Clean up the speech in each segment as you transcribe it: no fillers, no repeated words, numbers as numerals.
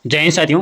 जय हिंद साथियों।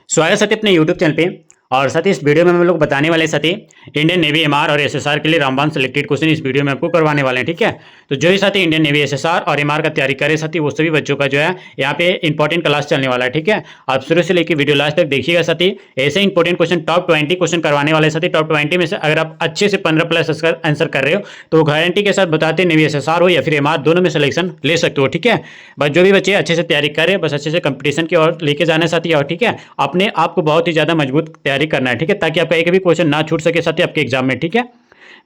स्वागत है साथी अपने यूट्यूब चैनल पे। और साथ ही इस वीडियो में हम लोग बताने वाले साथी इंडियन नेवी एमआर और एसएसआर के लिए रामबाण सेलेक्टेड क्वेश्चन इस वीडियो में आपको करवाने वाले हैं। ठीक है, तो जो भी साथी इंडियन नेवी एसएसआर और एमआर का तैयारी करे साथी वो सभी बच्चों का जो है यहाँ पे इंपॉर्टेंट क्लास चलने वाला है। ठीक है, आप शुरू से लेकर वीडियो लास्ट तक देखिएगा साथी। ऐसे इंपॉर्टेंट क्वेश्चन टॉप 20 क्वेश्चन करवाने वाले साथी। टॉप 20 में से अगर आप अच्छे से 15+ आंसर कर रहे हो तो गारंटी के साथ बताते नेवी एसएसआर हो या फिर एमआर, दोनों में सिलेक्शन ले सकते हो। ठीक है, बस जो भी बच्चे अच्छे से तैयारी करें, बस अच्छे से कंपटीशन की ओर लेके जाना है साथी। और ठीक है, अपने आप को बहुत ही ज्यादा मजबूत तैयारी करना है। ठीक है, ताकि आपका एक भी क्वेश्चन ना छूट सके साथी आपके एग्जाम में। ठीक है,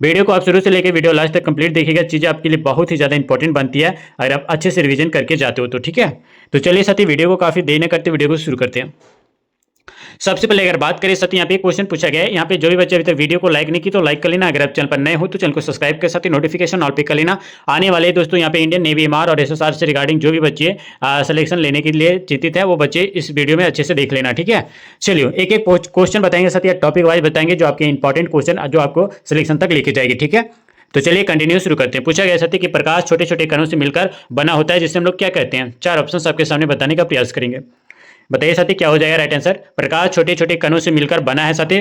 वीडियो को आप शुरू से लेकर वीडियो लास्ट तक कंप्लीट देखिएगा। चीजें आपके लिए बहुत ही ज्यादा इंपॉर्टेंट बनती है अगर आप अच्छे से रिवीजन करके जाते हो तो। ठीक है, तो चलिए साथी वीडियो को काफी देर न करते वीडियो को शुरू करते हैं। सबसे पहले अगर बात करें साथी, यहाँ पे क्वेश्चन पूछा गया है। यहाँ पे जो भी बच्चे अभी तक वीडियो को लाइक नहीं की तो लाइक कर लेना। अगर आप चैनल पर नए हो तो चैनल को सब्सक्राइब कर साथी नोटिफिकेशन ऑल पे कर लेना। आने वाले दोस्तों यहाँ पे इंडियन नेवी एमआर और एसएसआर से रिगार्डिंग जो भी बच्चे सिलेक्शन लेने के लिए चिंतित है वो बच्चे इस वीडियो में अच्छे से देख लेना। ठीक है, चलिए एक एक क्वेश्चन बताएंगे साथी, टॉपिक वाइज बताएंगे जो आपके इंपॉर्टेंट क्वेश्चन जो आपको सिलेक्शन तक लेके जाएगी। ठीक है, तो चलिए कंटिन्यू शुरू करते हैं। पूछा गया साथी कि प्रकाश छोटे छोटे कणों से मिलकर बना होता है जिसे हम लोग क्या कहते हैं। 4 ऑप्शन आपके सामने बताने का प्रयास करेंगे। बताइए साथी क्या हो जाएगा राइट आंसर। प्रकाश छोटे छोटे कणों से मिलकर बना है साथी,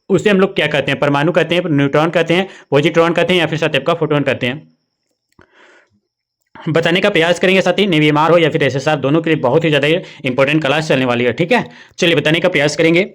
उसे हम लोग क्या कहते हैं। परमाणु कहते हैं, न्यूट्रॉन कहते हैं, पॉजिट्रॉन कहते हैं या फिर साथी आपका फोटोन कहते हैं। बताने का प्रयास करेंगे साथी। नेवी एमआर हो या फिर एसएसआर, दोनों के लिए बहुत ही ज्यादा इंपॉर्टेंट क्लास चलने वाली है। ठीक है, चलिए बताने का प्रयास करेंगे।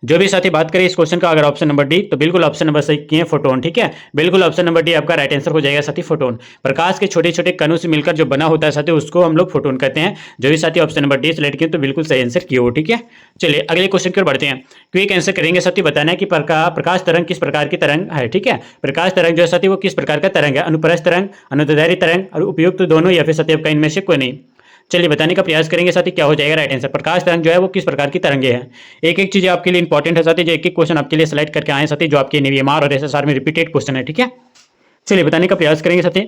जो भी साथी बात करें इस क्वेश्चन का, अगर ऑप्शन नंबर डी तो बिल्कुल ऑप्शन नंबर सही किए फोटोन। ठीक है, बिल्कुल ऑप्शन नंबर डी आपका राइट आंसर हो जाएगा साथी, फोटोन। प्रकाश के छोटे छोटे कणों से मिलकर जो बना होता है साथी उसको हम लोग फोटोन कहते हैं। जो भी साथी ऑप्शन नंबर डी सिलेक्ट किए तो बिल्कुल सही आंसर किए हो। ठीक है, चलिए अगले क्वेश्चन की ओर बढ़ते हैं। क्विक आंसर करेंगे साथी। बताना है कि प्रकाश तरंग किस प्रकार की तरंग है। ठीक है, प्रकाश तरंग जो है साथी वो किस प्रकार का तरंग है। अनुप्रस्थ तरंग, अनुदैर्ध्य तरंग और उपयुक्त दोनों या फिर साथी आपका इनमें से कोई नहीं। चलिए बताने का प्रयास करेंगे साथी क्या हो जाएगा राइट आंसर। प्रकाश तरंग जो है वो किस प्रकार की तरंगे हैं। एक एक चीज आपके लिए इंपॉर्टेंट है साथी, जो एक एक क्वेश्चन आपके लिए सिलेक्ट करके आए साथी, जो आपके नेवी एमआर और एसएसआर में रिपीटेड क्वेश्चन है। ठीक है, चलिए बताने का प्रयास करेंगे साथी।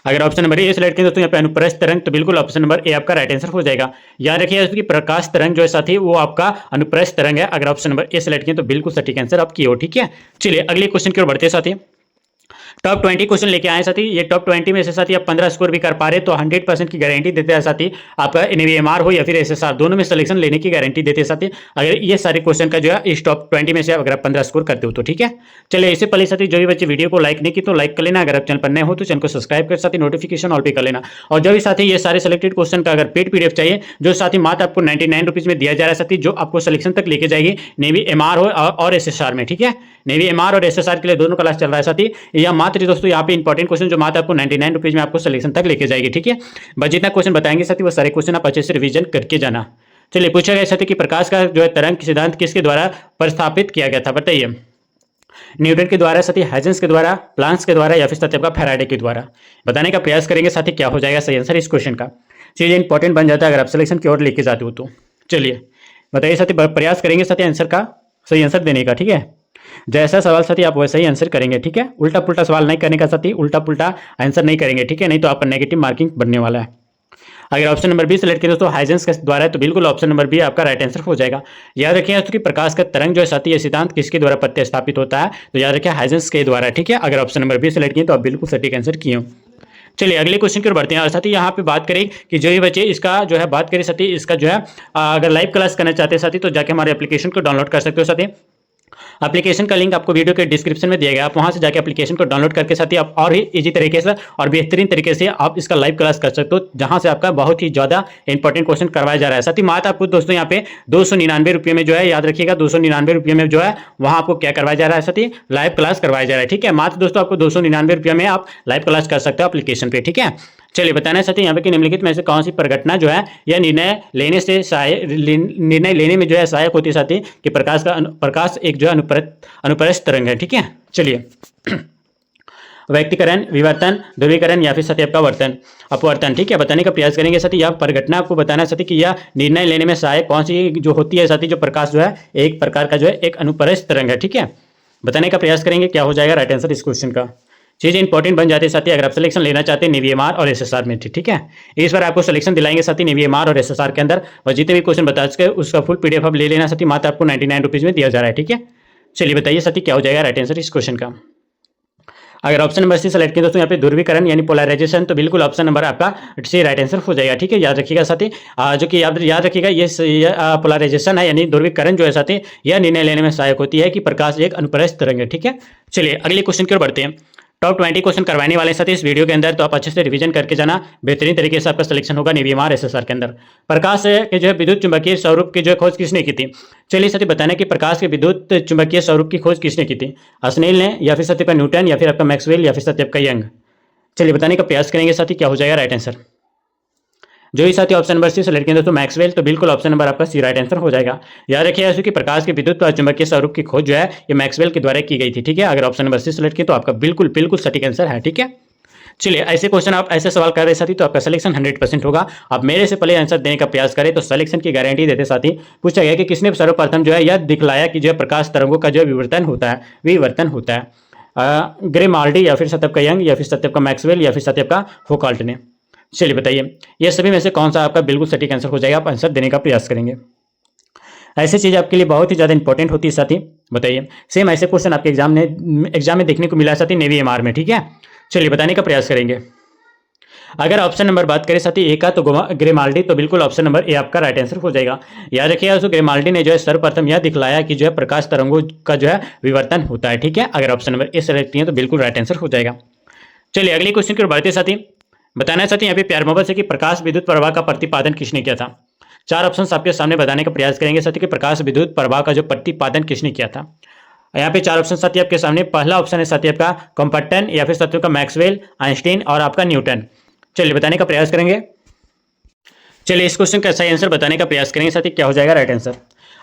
अगर ऑप्शन नंबर ए सिलेक्ट करें दोस्तों यहाँ पे अनुप्रस्थ तरंग, तो बिल्कुल ऑप्शन नंबर ए आपका राइट आंसर हो जाएगा। याद रखिए कि प्रकाश तरंग जो है साथी वो आपका अनुप्रस्थ तरंग है। अगर ऑप्शन नंबर ए सिलेक्ट करें तो बिल्कुल सटीक आंसर आप किए हो। ठीक है, चलिए अगले क्वेश्चन की ओर बढ़ते हैं साथी। टॉप 20 क्वेश्चन लेके आए साथी। ये टॉप 20 में से साथी आप 15 स्कोर भी कर पा रहे तो 100% की गारंटी देते हैं साथी। आपका नेवी एमआर हो या फिर एसएसआर, दोनों में सिलेक्शन लेने की गारंटी देते हैं साथी, अगर ये सारे क्वेश्चन का जो है इस टॉप 20 में से अगर आप 15 स्कोर करते हो तो। ठीक है, चलिए इससे पहले साथी जो भी बच्चे वीडियो को लाइक नहीं की तो लाइक कर लेना। अगर आप चैनल पर नए हो तो चैनल को सब्सक्राइब कर साथी नोटिफिकेशन ऑल पे कर लेना। और जो भी साथी ये सारे सिलेक्टेड क्वेश्चन का अगर पेड पीडीएफ चाहिए जो साथी मात्र आपको 99 रुपीज में दिया जा रहा है साथी, जो आपको सिलेक्शन तक लेके जाएगी नेवी एमआर हो और एसएसआर में। ठीक है, नेवी एमआर और एसएसआर के लिए दोनों क्लास चल रहा है साथी। यह मात्र दोस्तों यहाँ पे इंपॉर्टेंट क्वेश्चन जो मात्र आपको 99 रुपीज में आपको सिलेक्शन तक लेके जाएगी। ठीक है, बस जितना क्वेश्चन बताएंगे साथी वो सारे क्वेश्चन आप अच्छे से रिवीजन करके जाना। चलिए पूछा गया साथी कि प्रकाश का जो है तरंग सिद्धांत किसके द्वारा प्रस्तावित किया गया था। बताइए, न्यूटन के द्वारा साथी, हाइजेंस के द्वारा, प्लांक्स के द्वारा या फिर साथी आपका फैराडे के द्वारा। बताने का प्रयास करेंगे साथी क्या हो जाएगा सही आंसर इस क्वेश्चन का। चीजें इंपॉर्टेंट बन जाता है अगर आप सिलेक्शन की ओर लेके जाते हो तो। चलिए बताइए साथी, प्रयास करेंगे साथी आंसर का सही आंसर देने का। ठीक है, जैसा सवाल साथी आप वैसा ही आंसर करेंगे। ठीक है, उल्टा पुल्टा सवाल नहीं करने का साथी, उल्टा पुल्टा आंसर नहीं करेंगे। ठीक है, नहीं तो आपका नेगेटिव मार्किंग बनने वाला है। अगर ऑप्शन नंबर बी सिलेक्ट करें दोस्तों हाइजेंस के द्वारा है तो बिल्कुल ऑप्शन नंबर बी आपका राइट आंसर हो जाएगा। याद रखिए दोस्तों कि प्रकाश का तरंग जो है साथी ये सिद्धांत किसके द्वारा प्रतिस्थापित होता है, तो याद रखिए हाइजेंस के द्वारा। ठीक है, अगर ऑप्शन नंबर बी सिलेक्ट किए तो आप बिल्कुल सटीक आंसर किए हो। चलिए अगले क्वेश्चन की ओर बढ़ते हैं। और साथी यहाँ पे बात करें कि जो भी बच्चे इसका जो है बात करें साथी, इसका जो है अगर लाइव क्लास करना चाहते हैं साथी तो जाके हमारे एप्लीकेशन को डाउनलोड कर सकते हो साथी। एप्लीकेशन का लिंक आपको वीडियो के डिस्क्रिप्शन में दिया गया, आप वहां से जाके एप्लीकेशन को डाउनलोड करके साथी आप और ही इजी तरीके से और बेहतरीन तरीके से आप इसका लाइव क्लास कर सकते हो, जहां से आपका बहुत ही ज्यादा इंपॉर्टेंट क्वेश्चन करवाया जा रहा है साथी। मात्र आपको दोस्तों यहाँ पे 299 रुपये में जो है, याद रखिएगा 299 रुपये में जो है वहां आपको क्या करवाया जा रहा है साथी, लाइव क्लास करवाया जा रहा है। ठीक है, मात्र दोस्तों आपको 299 रुपये में आप लाइव क्लास कर सकते हो एप्लीकेशन पे। ठीक है, चलिए बताना है साथी यहाँ पे कि निम्नलिखित में से कौन सी परिघटना जो है यह निर्णय लेने में जो है सहायक होती है साथी कि प्रकाश एक जो है अनुप्रस्थ तरंग है। ठीक है, चलिए व्यक्तिकरण, विवर्तन, ध्रुवीकरण या फिर साथी आपका वर्तन अपवर्तन। ठीक है, बताने का प्रयास करेंगे साथी। यह परिघटना आपको बताना है साथी कि यह निर्णय लेने में सहायक कौन सी जो होती है साथी, जो प्रकाश जो है एक प्रकार का जो है एक अनुप्रस्थ तरंग है। ठीक है, बताने का प्रयास करेंगे क्या हो जाएगा राइट आंसर इस क्वेश्चन का। चीज़ें इंपॉर्टेंट बन जाती है साथी अगर आप सिलेक्शन लेना चाहते हैं नेवी एमआर और एसएसआर में। ठीक है, इस बार आपको सिलेक्शन दिलाएंगे साथी नेवी एमआर और एसएसआर के अंदर, और जितने भी क्वेश्चन बता चुके उसका फुल पीडीएफ आप ले लेना साथी, मात्र आपको 99 रुपीज़ में दिया जा रहा है। ठीक है, चलिए बताइए साथी क्या हो जाएगा राइट आंसर इस क्वेश्चन का। अगर ऑप्शन नंबर सी सेलेक्ट किया दोस्तों यहाँ पे ध्रुवीकरण यानी पोलराइजेशन, तो बिल्कुल ऑप्शन नंबर आपका सी राइट आंसर हो जाएगा। ठीक है, याद रखिएगा साथी, जो कि याद रखिएगा ये पोलराइजेशन है यानी ध्रुवीकरण जो है साथी, यह निर्णय लेने में सहायक होती है कि प्रकाश एक अनुप्रस्थ तरंग है। ठीक है, चलिए अगले क्वेश्चन की ओर बढ़ते हैं। टॉप 20 क्वेश्चन करवाने वाले साथी इस वीडियो के अंदर, तो आप अच्छे से रिवीजन करके जाना, बेहतरीन तरीके से आपका सिलेक्शन होगा नेवीएमआर एसएसआर के अंदर। प्रकाश के जो है विद्युत चुंबकीय स्वरूप की जो खोज किसने की थी? चलिए साथी बताना कि प्रकाश के विद्युत चुंबकीय स्वरूप की खोज किसने की थी? स्नेल ने, या फिर साथी आपका न्यूटन, या फिर आपका मैक्सवेल, या फिर साथी आपका यंग। चलिए बताने का प्रयास करेंगे साथी क्या हो जाएगा राइट आंसर। जो ही साथी ऑप्शन नंबर सी सेलेक्ट किया दोस्तों मैक्सवेल, तो बिल्कुल ऑप्शन नंबर आपका सी राइट आंसर हो जाएगा। याद रखिए कि प्रकाश के विद्युत चुंबकीय स्वरूप की खोज जो है ये मैक्सवेल के द्वारा की गई थी। ठीक है, अगर ऑप्शन नंबर सी सेलेक्ट किया तो आपका बिल्कुल सटीक आंसर है। ठीक है, चलिए ऐसे क्वेश्चन आप ऐसे सवाल कर रहे साथी तो आपका सिलेक्शन 100% होगा। आप मेरे से पहले आंसर देने का प्रयास करें तो सिलेक्शन की गारंटी देते साथी। पूछा गया कि किसने सर्वप्रथम जो है यह दिखलाया कि जो है प्रकाश तरंगों का जो है विवर्तन होता है। ग्रेमाल्डी, या फिर साथी आपका यंग, या फिर साथी आपका मैक्सवेल, या फिर साथी आपका फौकॉल्ट ने। चलिए बताइए ये सभी में से कौन सा आपका बिल्कुल सटीक आंसर हो जाएगा, आप आंसर देने का प्रयास करेंगे। ऐसी चीज़ आपके लिए बहुत ही ज़्यादा इंपॉर्टेंट होती है साथी। बताइए सेम ऐसे क्वेश्चन आपके एग्जाम में देखने को मिला साथी नेवीएमआर में। ठीक है, चलिए बताने का प्रयास करेंगे। अगर ऑप्शन नंबर बात करें साथी ए का तो ग्रेमाल्डी, तो बिल्कुल ऑप्शन नंबर ए आपका राइट आंसर हो जाएगा। याद रखिएगा दोस्तों ग्रेमाल्डी ने जो है सर्वप्रथम यह दिखलाया कि जो है प्रकाश तरंगों का जो है विवर्तन होता है। ठीक है, अगर ऑप्शन नंबर ए सेलेक्ट किया तो बिल्कुल राइट आंसर हो जाएगा। चलिए अगले क्वेश्चन की ओर बढ़ते साथी। बताना चाहते हैं यहाँ पे प्यार मोहब्बत से कि प्रकाश विद्युत प्रवाह का प्रतिपादन किसने किया था? 4 ऑप्शन आपके सामने बताने का प्रयास करेंगे साथी कि प्रकाश विद्युत प्रवाह का जो प्रतिपादन किसने किया था। यहाँ पे 4 ऑप्शन साथी आपके सामने। पहला ऑप्शन है साथी आपका कॉम्पर्टन, या फिर साथी का मैक्सवेल, आइंस्टीन और आपका न्यूटन। चलिए बताने का प्रयास करेंगे। चलिए इस क्वेश्चन का सही आंसर बताने का प्रयास करेंगे साथी क्या हो जाएगा राइट आंसर।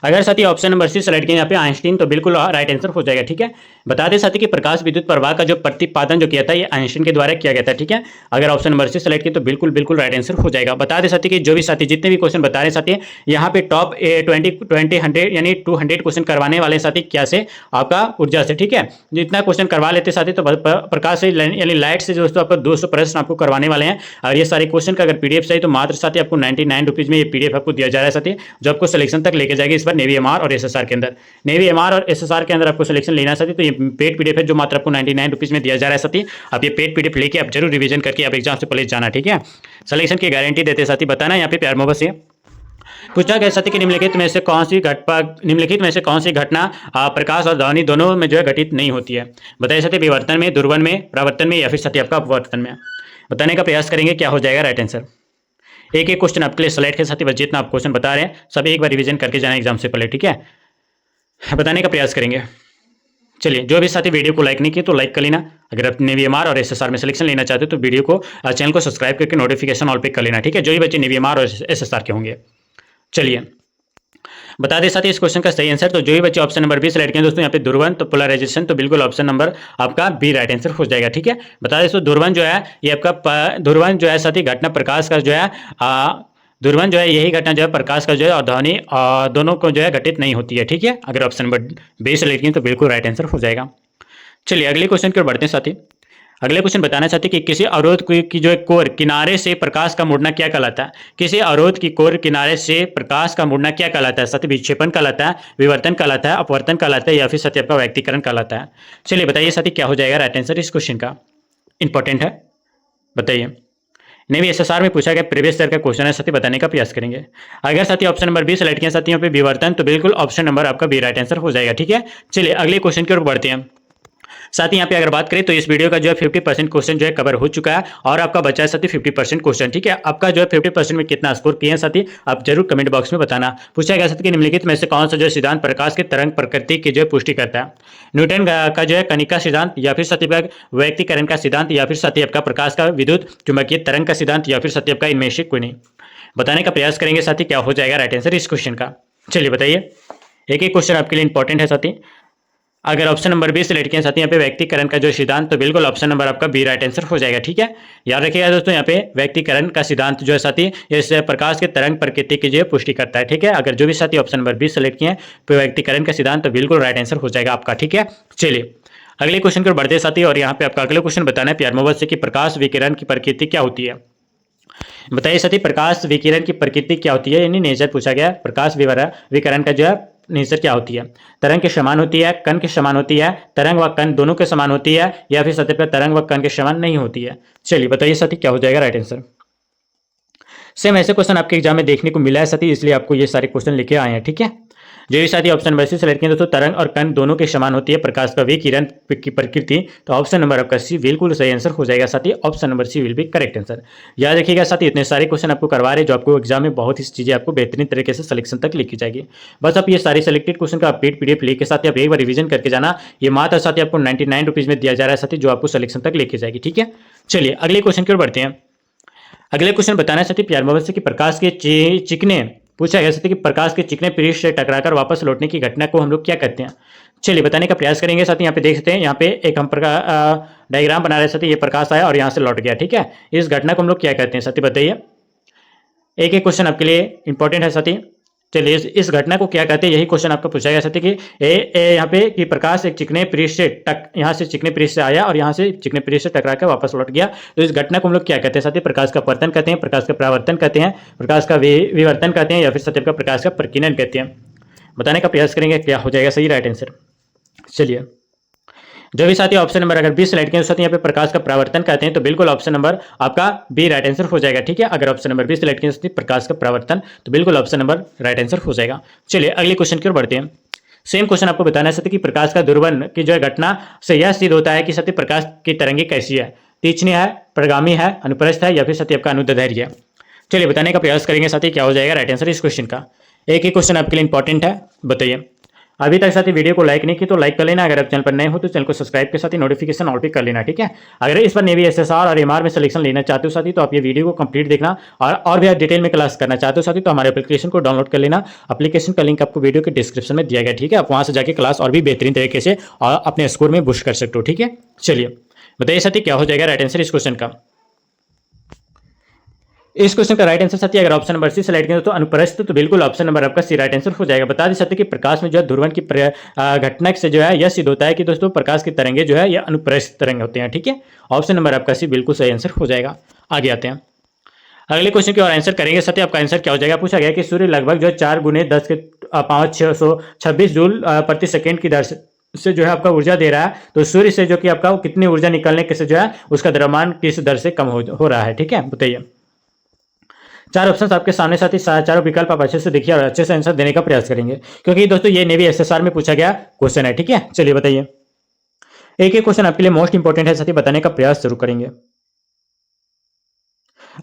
अगर साथी ऑप्शन नंबर सी सेलेक्ट किया यहाँ पे आइंस्टीन, तो बिल्कुल राइट आंसर हो जाएगा। ठीक है, बता दें साथी कि प्रकाश विद्युत प्रवाह का जो प्रतिपादन जो किया था ये आइंस्टीन के द्वारा किया गया था। ठीक है, अगर ऑप्शन नंबर सी सेलेक्ट किया तो बिल्कुल राइट आंसर हो जाएगा। बता दें साथी कि जो भी साथी जितने भी क्वेश्चन बता रहे साथी यहाँ पे टॉप 100 यानी 200 क्वेश्चन करवाने वाले साथी क्या से? आपका ऊर्जा से। ठीक है, जितना क्वेश्चन करवा लेते साथी तो प्रकाश से यानी लाइट से दोस्तों आपको 200 प्रश्न आपको करवाने वाले हैं। और ये सारे क्वेश्चन का अगर पीडीएफ चाहिए तो मात्र साथी आपको 99 रुपीज़ में ये पीडीएफ आपको दिया जा रहा है साथी, जो आपको सिलेक्शन तक लेके जाएगी इस बार नेवीएमआर और एसएसआर के अंदर। नेवीएमआर और एसएसआर के अंदर आपको सिलेक्शन लेना साथी तो ये पेड पीडीएफ है जो मात्र आपको 99 रुपीज़ में दिया जा रहा है साथी। आप ये पेड पीडीएफ लेके आप जरूर रिवीजन करके आप एग्जाम से पहले जाना। ठीक है, सिलेक्शन की गारंटी देते साथी। बताना यहाँ पे प्यार मोहब्बत से पूछा गया साथी कि निम्नलिखित में से कौन सी घटना प्रकाश और ध्वनि दोनों में जो है घटित नहीं होती है? बताइए साथी विवर्तन में, ध्रुवन में, परावर्तन में, या फिर साथी आपका अपवर्तन में। बताने का प्रयास करेंगे क्या हो जाएगा राइट आंसर। एक एक क्वेश्चन आपके लिए सेलेक्ट के साथी, बस जितना आप क्वेश्चन बता रहे हैं सब एक बार रिवीजन करके जाना एग्जाम से पहले। ठीक है, बताने का प्रयास करेंगे। चलिए जो भी साथी वीडियो को लाइक नहीं किए तो लाइक कर लेना। अगर आप नेवीएमआर और एसएसआर में सिलेक्शन लेना चाहते हो तो वीडियो को चैनल को सब्सक्राइब करके नोटिफिकेशन ऑल पे कर लेना। ठीक है, जो भी बच्चे नेवीएमआर और एसएसआर के होंगे। चलिए बता दें साथी इस क्वेश्चन का सही आंसर। तो जो भी बच्चे ऑप्शन नंबर बी सेलेक्ट किए दोस्तों यहाँ पे ध्रुवन, तो पोलराइजेशन, तो बिल्कुल ऑप्शन नंबर आपका बी राइट आंसर हो जाएगा। ठीक है, बता दें ध्रुवन जो है ये आपका ध्रुवन जो है साथी घटना प्रकाश का जो है ध्रुवन जो है यही घटना जो है प्रकाश का जो है और ध्वनि दोनों को जो है घटित नहीं होती है। ठीक है, अगर ऑप्शन नंबर बी सेलेक्ट किए तो बिल्कुल राइट आंसर हो जाएगा। चलिए अगले क्वेश्चन की ओर बढ़ते हैं साथी। अगले क्वेश्चन बताना चाहते कि किसी अवरोध की जो कोर किनारे से प्रकाश का मुड़ना क्या कहलाता है? किसी अवरोध की कोर किनारे से प्रकाश का मुड़ना क्या कहलाता है? साथी विक्षेपण कहलाता है, विवर्तन कहलाता है, अपवर्तन कहलाता है, या फिर साथी आपका व्यक्तिकरण कहलाता है? चलिए बताइए साथी क्या हो जाएगा राइट आंसर इस क्वेश्चन का। इंपॉर्टेंट है, बताइए। नेवी एसएसआर में पूछा गया प्रीवियस ईयर का क्वेश्चन है साथी, बताने का प्रयास करेंगे। अगर साथी ऑप्शन नंबर बी सेलेक्ट किया साथियों पे विवर्तन, तो बिल्कुल ऑप्शन नंबर आपका बी राइट आंसर हो जाएगा। ठीक है, चलिए अगले क्वेश्चन की ओर बढ़ते हैं। साथ ही यहाँ पे अगर बात करें तो इस वीडियो का जो है 50% क्वेश्चन जो है कवर हो चुका है और आपका बचा है साथी 50% क्वेश्चन। ठीक है, आपका जो है 50% में कितना स्कोर किए हैं साथी आप जरूर कमेंट बॉक्स में बताना। पूछा गया साथी कि निम्नलिखित में से कौन सा जो सिद्धांत प्रकाश के तरंग प्रकृति की जो है पुष्टि करता है? न्यूटन का जो है कणिका सिद्धांत, या फिर साथी व्यक्तिकरण का सिद्धांत, या फिर साथी आपका प्रकाश का विद्युत चुंबकीय तरंग का सिद्धांत, या फिर साथी आपका इनमें से कोई नहीं? बताने का प्रयास करेंगे साथी क्या हो जाएगा राइट आंसर इस क्वेश्चन का। चलिए बताइए, एक एक क्वेश्चन आपके लिए इंपॉर्टेंट है साथी। अगर ऑप्शन नंबर बी सेलेक्ट किया साथी यहाँ पे व्यक्तिकरण का जो सिद्धांत, तो बिल्कुल ऑप्शन नंबर आपका बी राइट आंसर हो जाएगा। ठीक है, याद रखिएगा दोस्तों यहाँ पे व्यक्तिकरण का सिद्धांत जो है साथी इस प्रकाश के तरंग प्रकृति की जो है पुष्टि करता है। ठीक है, अगर जो भी साथी ऑप्शन नंबर बी सेलेक्ट किए तो व्यक्तिकरण का सिद्धांत, तो बिल्कुल राइट आंसर हो जाएगा आपका। ठीक है, चलिए अगले क्वेश्चन की ओर बढ़ते साथी, और यहाँ पे आपका अगले क्वेश्चन बताना है प्यार मोहब्बत से कि प्रकाश विकिरण की प्रकृति क्या होती है? बताइए साथी प्रकाश विकिरण की प्रकृति क्या होती है, यानी नेचर पूछा गया। प्रकाश विकिरण का जो है नेचर क्या होती है? तरंग के समान होती है, कण के समान होती है, तरंग व कण दोनों के समान होती है, या फिर सतह पर तरंग व कण के समान नहीं होती है? चलिए बताइए साथी क्या हो जाएगा राइट आंसर। सेम ऐसे क्वेश्चन आपके एग्जाम में देखने को मिला है साथी, इसलिए आपको ये सारे क्वेश्चन लेके आए हैं। ठीक है, जो भी साथी ऑप्शन नंबर सी सेलेक्ट किए दोस्तों, तरंग और कण दोनों के समान होती है प्रकाश का वेग किरण की प्रकृति, तो ऑप्शन नंबर आपका सी बिल्कुल सही आंसर हो जाएगा साथी। Option number C will be correct answer. याद रखिएगा साथी, इतने सारे क्वेश्चन आपको करवा रहे हैं जो आपको एग्जाम में बहुत ही चीजें आपको बेहतरीन तरीके से सिलेक्शन तक लेके जाएगी। बस आप ये सारी सेलेक्टेड क्वेश्चन का अपडेट पीडीएफ लेके साथी आप एक बार रिवीजन करके जाना। ये मात्र साथी आपको 99 रुपीज में दिया जा रहा है साथी, जो आपको सिलेक्शन तक लेके जाएगी। ठीक है, चलिए अगले क्वेश्चन की ओर बढ़ते हैं। अगले क्वेश्चन बताना चाहते प्यार मोहब्बत से कि प्रकाश के चिकने पूछा गया कि प्रकाश के चिकने पृष्ठ से टकराकर वापस लौटने की घटना को हम लोग क्या कहते हैं? चलिए बताने का प्रयास करेंगे साथी। यहाँ पे देख सकते हैं, यहाँ पे एक हम डायग्राम बना रहे साथी, ये प्रकाश आया और यहाँ से लौट गया। ठीक है, इस घटना को हम लोग क्या कहते हैं साथी बताइए। एक एक क्वेश्चन आपके लिए इंपॉर्टेंट है साथी। चलिए इस घटना को क्या कहते हैं, यही क्वेश्चन आपका पूछा गया साथी कि यहाँ पे कि प्रकाश एक चिकने पृष्ठ से यहाँ से चिकने पृष्ठ से आया और यहाँ से चिकने पृष्ठ से टकरा कर वापस लौट गया, तो इस घटना को हम लोग क्या कहते हैं साथी? प्रकाश का अपवर्तन कहते हैं, प्रकाश का परावर्तन कहते हैं, प्रकाश का विवर्तन कहते हैं, या फिर सत्य का प्रकाश का प्रकीर्णन कहते हैं? बताने का प्रयास करेंगे क्या हो जाएगा सही राइट आंसर। चलिए जो भी साथी ऑप्शन नंबर अगर 20 सेलेक्ट किए साथी यहाँ पे प्रकाश का परावर्तन कहते हैं, तो बिल्कुल ऑप्शन नंबर आपका बी राइट आंसर हो जाएगा। ठीक है, अगर ऑप्शन नंबर 20 सेलेक्ट किए साथी प्रकाश का परावर्तन, तो बिल्कुल ऑप्शन नंबर राइट आंसर हो जाएगा। चलिए अगले क्वेश्चन की ओर बढ़ते हैं। सेम क्वेश्चन आपको बताना है कि प्रकाश का दुर्वन की जो है घटना से यह सिद्ध होता है कि सत्य प्रकाश की तरंगे कैसी है? तीक्ष्ण है, प्रगामी है, अनुप्रस्थ है, या फिर सत्य आपका अनुदैर्ध्य है? चलिए बताने का प्रयास करेंगे साथी क्या हो जाएगा राइट आंसर इस क्वेश्चन का। एक ही क्वेश्चन आपके लिए इंपॉर्टेंट है, बताइए। अभी तक साथी वीडियो को लाइक नहीं की तो लाइक कर लेना, अगर आप चैनल पर नए हो तो चैनल को सब्सक्राइब के साथ ही नोटिफिकेशन ऑल पे कर लेना। ठीक है, अगर इस पर नेवी एसएसआर और एमआर में सिलेक्शन लेना चाहते हो साथी, तो आप ये वीडियो को कंप्लीट देखना, और भी आप डिटेल में क्लास करना चाहते हो साथी, तो हमारे एप्लीकेशन को डाउनलोड कर लेना। एप्लीकेशन का लिंक आपको वीडियो के डिस्क्रिप्शन में दिया गया। ठीक है, आप वहां से जाकर क्लास और भी बेहतरीन तरीके से और अपने स्कोर में बूस्ट कर सकते हो। ठीक है, चलिए बताइए साथी क्या हो जाएगा राइट आंसर इस क्वेश्चन का। इस क्वेश्चन का राइट आंसर साथी अगर ऑप्शन नंबर सी सेलेक्ट करें तो अनुप्रस्थ, तो बिल्कुल ऑप्शन नंबर आपका सी राइट आंसर हो जाएगा। बता दें सकते कि प्रकाश में जो है ध्रुवन की घटना से जो है यह सिद्ध होता है कि दोस्तों प्रकाश की तरंगे जो है यह अनुप्रस्थ तरंग होते हैं। ठीक है, ऑप्शन नंबर आपका सी बिल्कुल सही आंसर हो जाएगा। आगे आते हैं अगले क्वेश्चन की और आंसर करेंगे साथी। आपका आंसर क्या हो जाएगा? पूछा गया कि सूर्य लगभग जो है 4 गुने 10 के पावर 626 जूल प्रति सेकेंड की दर से जो है आपका ऊर्जा दे रहा है, तो सूर्य से जो कि आपका कितनी ऊर्जा निकलने के से जो है उसका द्रव्यमान किस दर से कम हो रहा है? ठीक है, बताइए। चार ऑप्शंस आपके सामने साथी, चारों विकल्प आप अच्छे से देखिए और अच्छे से आंसर देने का प्रयास करेंगे, क्योंकि दोस्तों ये नेवी एसएसआर में पूछा गया क्वेश्चन है। ठीक है, चलिए बताइए। एक एक क्वेश्चन आपके लिए मोस्ट इंपॉर्टेंट है साथी, बताने का प्रयास जरूर करेंगे।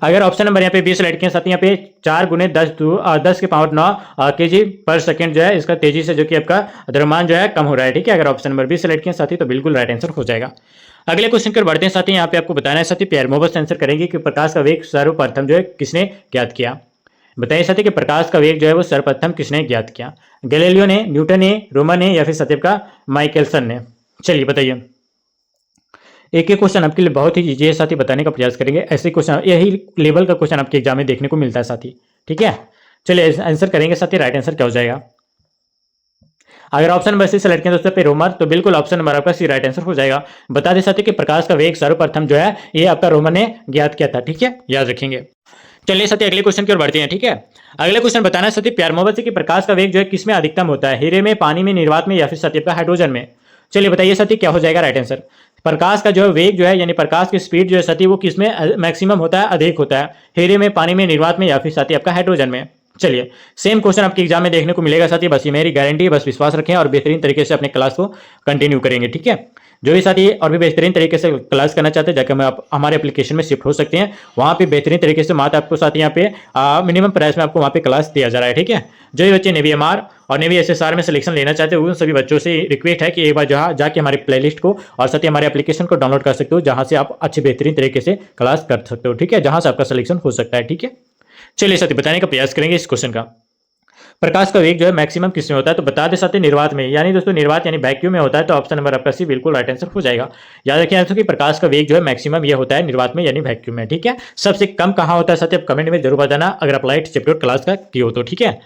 अगर ऑप्शन नंबर यहाँ पे 20 सेलेक्ट किए साथी, यहाँ पे 4 गुने 10 के पावर 9 kg पर सेकेंड जो है इसका तेजी से जो कि आपका द्रव्यमान जो है कम हो रहा है। ठीक है, अगर ऑप्शन नंबर 20 सेलेक्ट किए साथी तो बिल्कुल राइट आंसर हो जाएगा। अगले क्वेश्चन पर बढ़ते हैं साथी। यहाँ पे आपको बताना है साथी, प्यार मोहब्बत से आंसर करेंगे कि प्रकाश का वेग सर्वप्रथम जो है किसने ज्ञात किया? बताइए साथी कि प्रकाश का वेग जो है वो सर्वप्रथम किसने ज्ञात किया? गैलीलियो ने, न्यूटन ने, रोमन ने, या फिर सत्यप का माइकलसन ने? चलिए बताइए। एक एक क्वेश्चन आपके लिए बहुत ही इजी है साथी, बताने का प्रयास करेंगे। ऐसे क्वेश्चन यही लेवल का क्वेश्चन आपके एग्जाम में देखने को मिलता है साथी। ठीक है, चलिए आंसर करेंगे साथी। राइट आंसर क्या हो जाएगा? अगर ऑप्शन नंबर सी सेलेक्ट करें दोस्तों पे रोमन, तो बिल्कुल ऑप्शन नंबर आपका सी राइट आंसर हो जाएगा। बता दें साथी कि प्रकाश का वेग सर्वप्रथम जो है ये आपका रोमन ने ज्ञात किया था। ठीक है, याद रखेंगे। चलिए साथी अगले क्वेश्चन की ओर बढ़ते हैं। ठीक है, अगले क्वेश्चन बताना साथी, प्यार मोहब्बत से कि प्रकाश का वेग जो है किसमें अधिकतम होता है? हीरे में, पानी में, निर्वात में, या फिर सत्य का हाइड्रोजन में? चलिए बताइए साथी क्या हो जाएगा राइट आंसर। प्रकाश का जो वेग जो है यानी प्रकाश की स्पीड जो है साथी वो किसमें मैक्सिमम होता है, अधिक होता है? हीरे में, पानी में, निर्वात में, या फिर साथी आपका हाइड्रोजन में? चलिए सेम क्वेश्चन आपके एग्जाम में देखने को मिलेगा साथी, बस ये मेरी गारंटी, बस विश्वास रखें और बेहतरीन तरीके से अपने क्लास को कंटिन्यू करेंगे। ठीक है, जो भी साथी और भी बेहतरीन तरीके से क्लास करना चाहते हैं जाकर आप हमारे एप्लीकेशन में शिफ्ट हो सकते हैं। वहाँ पे बेहतरीन तरीके से मात्र आपको साथ यहाँ पे मिनिमम प्राइस में आपको वहाँ पे क्लास दिया जा रहा है। ठीक है, जो भी बच्चे नेवी एमआर और नेवी एसएसआर में सिलेक्शन लेना चाहते हो उन सभी बच्चों से रिक्वेस्ट है कि एक बार जहाँ जाके हमारे प्लेलिस्ट को और साथ ही हमारे एप्लीकेशन को डाउनलोड कर सकते हो, जहाँ से आप अच्छे बेहतरीन तरीके से क्लास कर सकते हो। ठीक है, जहाँ से आपका सिलेक्शन हो सकता है। ठीक है, चलिए साथी बताने का प्रयास करेंगे इस क्वेश्चन का। प्रकाश का वेग जो है मैक्सिमम किस में होता है? तो बता दे सकते निर्वात में, यानी दोस्तों निर्वात यानी वैक्यूम में होता है, तो ऑप्शन नंबर आपका सी बिल्कुल राइट आंसर हो जाएगा। याद रखिए दोस्तों कि प्रकाश का वेग जो है मैक्सिमम ये होता है निर्वात में यानी वैक्यूम में। ठीक है, सबसे कम कहाँ होता है साथी आप कमेंट में जरूर बताना अगर आप लाइट चैप्टर क्लास का की हो तो। ठीक है,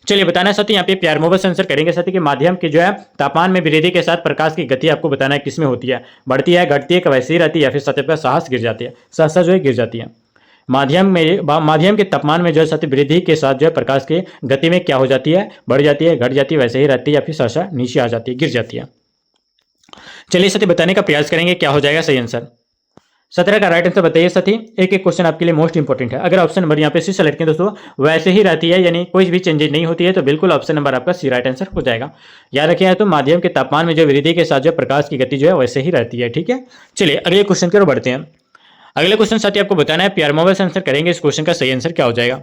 चलिए बताना साथी यहाँ पे प्यार मोहब्बत से आंसर करेंगे साथी कि माध्यम के जो है तापमान में वृद्धि के साथ प्रकाश की गति आपको बताना है किसमें होती है? बढ़ती है, घटती है, वैसी रहती है, या फिर सतह पर साहस गिर जाती है, सहसा जो है गिर जाती है? माध्यम के तापमान में जो है साथी वृद्धि के साथ जो है प्रकाश की गति में क्या हो जाती है, बढ़ जाती है, घट जाती है, वैसे ही रहती है या फिर सहसा नीचे आ जाती है, गिर जाती है। चलिए साथी बताने का प्रयास करेंगे क्या हो जाएगा सही आंसर। 17 का राइट आंसर बताइए साथी। एक एक क्वेश्चन आपके लिए मोस्ट इंपॉर्टेंट है। अगर ऑप्शन नंबर यहाँ पे सी सेलेक्ट करें दोस्तों वैसे ही रहती है, यानी कोई भी चेंजेस नहीं होती है, तो बिल्कुल ऑप्शन नंबर आपका सी राइट आंसर हो जाएगा। याद रखिए तो माध्यम के तापमान में जो वृद्धि के साथ जो प्रकाश की गति जो है वैसे ही रहती है। ठीक है, चलिए अगले क्वेश्चन की ओर बढ़ते हैं। अगले क्वेश्चन साथी आपको बताना है, प्यार मोबाइल से आंसर करेंगे। इस क्वेश्चन का सही आंसर क्या हो जाएगा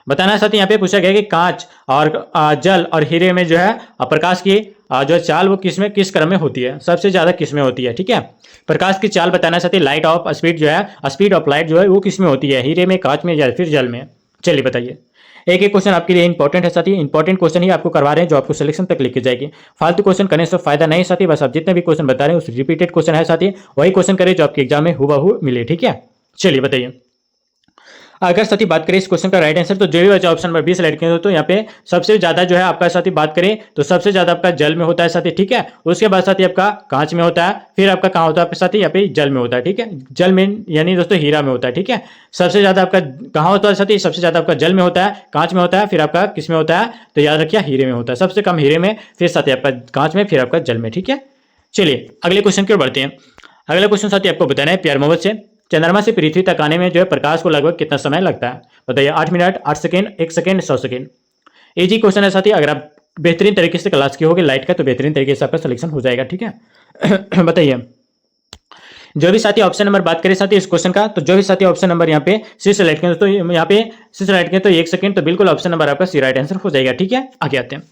बताना है साथी। यहाँ पे पूछा गया कि कांच और जल और हीरे में जो है प्रकाश की जो चाल वो किस क्रम में होती है, सबसे ज्यादा किस में होती है। ठीक है, प्रकाश की चाल बताना है साथी। लाइट ऑफ स्पीड जो है, स्पीड ऑफ लाइट जो है वो किस में होती है, हीरे में, कांच में या फिर जल में। चलिए बताइए। एक एक क्वेश्चन आपके लिए इंपॉर्टेंट है साथी। इंपॉर्टेंट क्वेश्चन ही आपको करवा रहे हैं जो आपको सिलेक्शन तक लेके जाएगी। फालतू क्वेश्चन करने से फायदा नहीं साथी। बस आप जितने भी क्वेश्चन बता रहे हैं उस रिपीटेड क्वेश्चन है साथी, वही क्वेश्चन करें जो आपके एग्जाम में हुबहू मिले। ठीक है, चलिए बताइए। अगर साथी बात करें इस क्वेश्चन का राइट आंसर, तो जो भी बचा ऑप्शन नंबर 20 सेलेक्ट करें तो यहाँ पे सबसे ज्यादा जो है आपका साथी बात करें तो सबसे ज्यादा आपका जल में होता है साथी। ठीक है, उसके बाद साथी आपका कांच में होता है, फिर आपका कहाँ होता है साथी, यहाँ पे जल में होता है। ठीक है, जल में यानी दोस्तों हीरा में होता है। ठीक है, सबसे ज्यादा आपका कहाँ होता है साथी, सबसे ज्यादा आपका जल में होता है, कांच में होता है, फिर आपका किस में होता है, तो याद रखिए हीरे में होता है। सबसे कम हीरे में, फिर साथी आपका कांच में, फिर आपका जल में। ठीक है, चलिए अगले क्वेश्चन की ओर बढ़ते हैं। अगला क्वेश्चन साथी आपको बताना है, प्यार मोहब्बत से चंद्रमा से पृथ्वी तक आने में जो है प्रकाश को लगभग कितना समय लगता है बताइए। 8 minute, 8 second, 1 second, 100 second. Easy question है साथी। अगर आप बेहतरीन तरीके से क्लास की होगी लाइट का तो बेहतरीन तरीके से आपका सिलेक्शन हो जाएगा। ठीक है बताइए। जो भी साथी ऑप्शन नंबर बात करें साथी इस क्वेश्चन का, तो जो भी साथी ऑप्शन नंबर यहाँ पे सी सेलेक्ट करें तो यहाँ पे सी सेलेक्ट करें तो 1 सेकेंड, तो बिल्कुल ऑप्शन नंबर आपका सी राइट आंसर हो जाएगा। ठीक है, आगे आते हैं।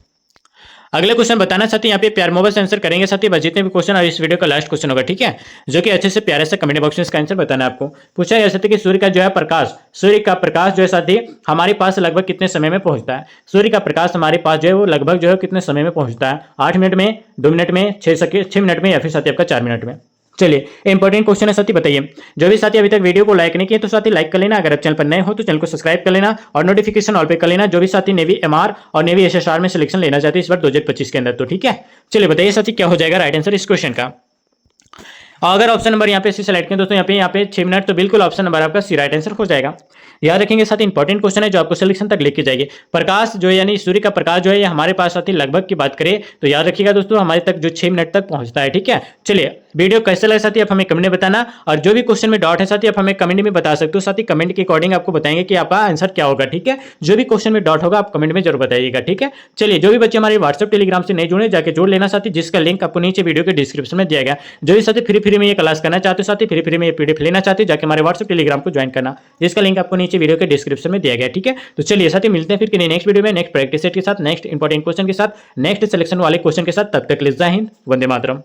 अगले क्वेश्चन बताना साथी यहाँ पे प्यार मोबाइल से आंसर करेंगे साथी। बस जितने भी क्वेश्चन और इस वीडियो का लास्ट क्वेश्चन होगा। ठीक है, जो कि अच्छे से प्यारे से कमेंट बॉक्स में इसका आंसर बताना है आपको। पूछा है साथी कि सूर्य का जो है प्रकाश, सूर्य का प्रकाश जो है साथी हमारे पास लगभग कितने समय में पहुंचता है। सूर्य का प्रकाश हमारे पास जो है वो लगभग जो है कितने समय में पहुंचता है, 8 मिनट में, 2 मिनट में, 6 मिनट में, या फिर साथी आपका 4 मिनट में। चलिए इंपॉर्टेंट क्वेश्चन है साथी, बताइए। जो भी साथी अभी तक वीडियो को लाइक नहीं किया तो साथी लाइक कर लेना। अगर आप चैनल पर नए हो तो चैनल को सब्सक्राइब कर लेना और नोटिफिकेशन ऑल पे कर लेना। जो भी साथी नेवी एमआर और नेवी एसएसआर में सिलेक्शन लेना चाहते हैं इस बार 2025 के अंदर, तो ठीक है। चलिए बताइए साथी क्या हो जाएगा राइट आंसर इस क्वेश्चन का। अगर ऑप्शन नंबर यहाँ पे सी सेलेक्ट करें दोस्तों यहाँ पे 6 मिनट, तो बिल्कुल ऑप्शन नंबर आपका सी राइट आंसर हो जाएगा। याद रखेंगे साथ इंपॉर्टेंट क्वेश्चन है जो आपको सिलेक्शन तक लेके जाएंगे। प्रकाश जो है यानी सूर्य का प्रकाश जो है ये हमारे पास साथी लगभग की बात करें तो याद रखिएगा दोस्तों हमारे तक जो 6 मिनट तक पहुंचता है। ठीक है, चलिए वीडियो कैसे लगे साथी आप हमें कमेंट में बताना, और जो भी क्वेश्चन में डाउट है साथी आप हमें कमेंट में बता सकते हो। साथी कमेंट के अकॉर्डिंग आपको बताएंगे कि आपका आंसर क्या होगा। ठीक है, जो भी क्वेश्चन में डाउट होगा आप कमेंट में जरूर बताइएगा। ठीक है, चलिए जो भी बच्चे हमारे व्हाट्सएप टेलीग्राम से नहीं जुड़े जाके जोड़ लेना साथी, जिसका लिंक आपको नीचे वीडियो के डिस्क्रिप्शन में दिया गया। जो भी साथी फ्री में ये क्लास करना चाहते हो साथी, फ्री में ये पीडीएफ लेना चाहते हो जाके हमारे व्हाट्सएप टेलीग्राम को ज्वाइन करना, जिसका लिंक आपको नीचे वीडियो के डिस्क्रिप्शन में दिया गया। ठीक है, तो चलिए साथी मिलते हैं फिर किसी नेक्स्ट वीडियो में, नेक्स्ट प्रैक्टिस सेट के साथ, नेक्स्ट इंपॉर्टेंट क्वेश्चन के साथ, नेक्स्ट सिलेक्शन वाले क्वेश्चन के साथ। तब तक के लिए जय हिंद, वंदे मातरम।